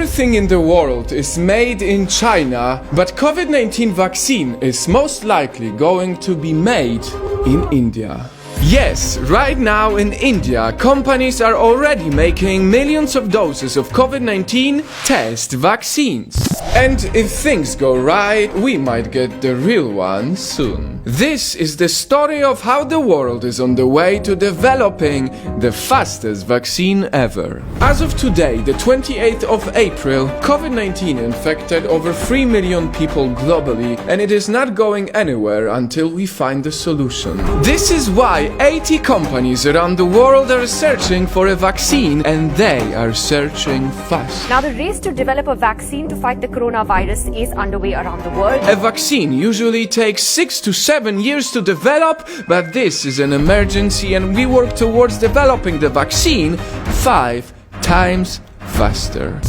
Everything in the world is made in China, but COVID-19 vaccine is most likely going to be made in India. Yes, right now in India, companies are already making millions of doses of COVID-19 test vaccines. And if things go right, we might get the real one soon. This is the story of how the world is on the way to developing the fastest vaccine ever. As of today, the 28th of April, COVID-19 infected over 3 million people globally, and it is not going anywhere until we find a solution. This is why 80 companies around the world are searching for a vaccine, and they are searching fast. Now the race to develop a vaccine to fight the coronavirus is underway around the world. A vaccine usually takes 6 to 7 years to develop, but this is an emergency and we work towards developing the vaccine 5 times faster.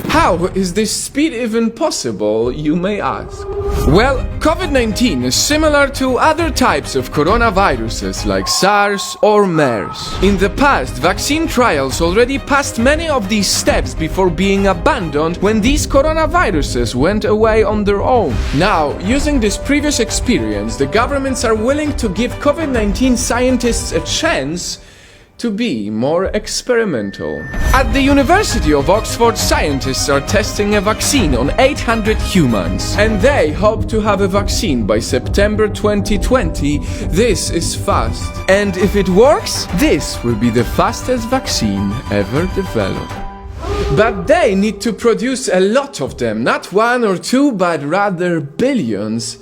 How is this speed even possible, you may ask? Well, COVID-19 is similar to other types of coronaviruses like SARS or MERS. In the past, vaccine trials already passed many of these steps before being abandoned when these coronaviruses went away on their own. Now, using this previous experience, the governments are willing to give COVID-19 scientists a chance to be more experimental. At the University of Oxford, scientists are testing a vaccine on 800 humans, and they hope to have a vaccine by September 2020. This is fast. And if it works, this will be the fastest vaccine ever developed. But they need to produce a lot of them, not 1 or 2, but rather billions.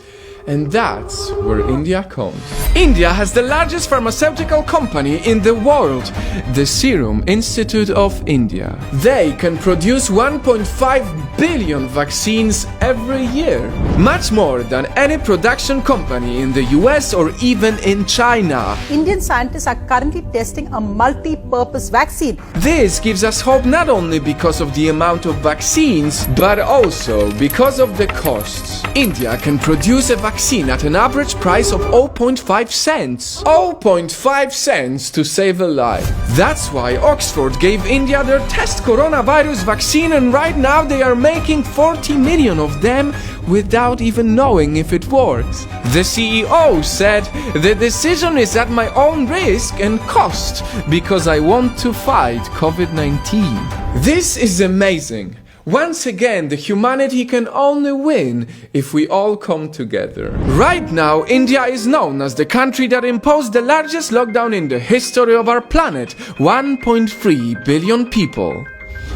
And that's where India comes. India has the largest pharmaceutical company in the world, the Serum Institute of India. They can produce 1.5 billion vaccines every year, much more than any production company in the US or even in China. Indian scientists are currently testing a multi-purpose vaccine. This gives us hope not only because of the amount of vaccines, but also because of the costs. India can produce a vaccine at an average price of 0.5 cents. 0.5 cents to save a life. That's why Oxford gave India their test coronavirus vaccine, and right now they are making 40 million of them without even knowing if it works. The CEO said, "The decision is at my own risk and cost because I want to fight COVID-19. This is amazing. Once again, the humanity can only win if we all come together. Right now, India is known as the country that imposed the largest lockdown in the history of our planet, 1.3 billion people.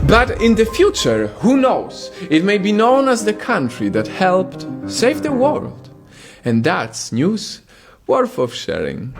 But in the future, who knows? It may be known as the country that helped save the world. And that's news worth of sharing.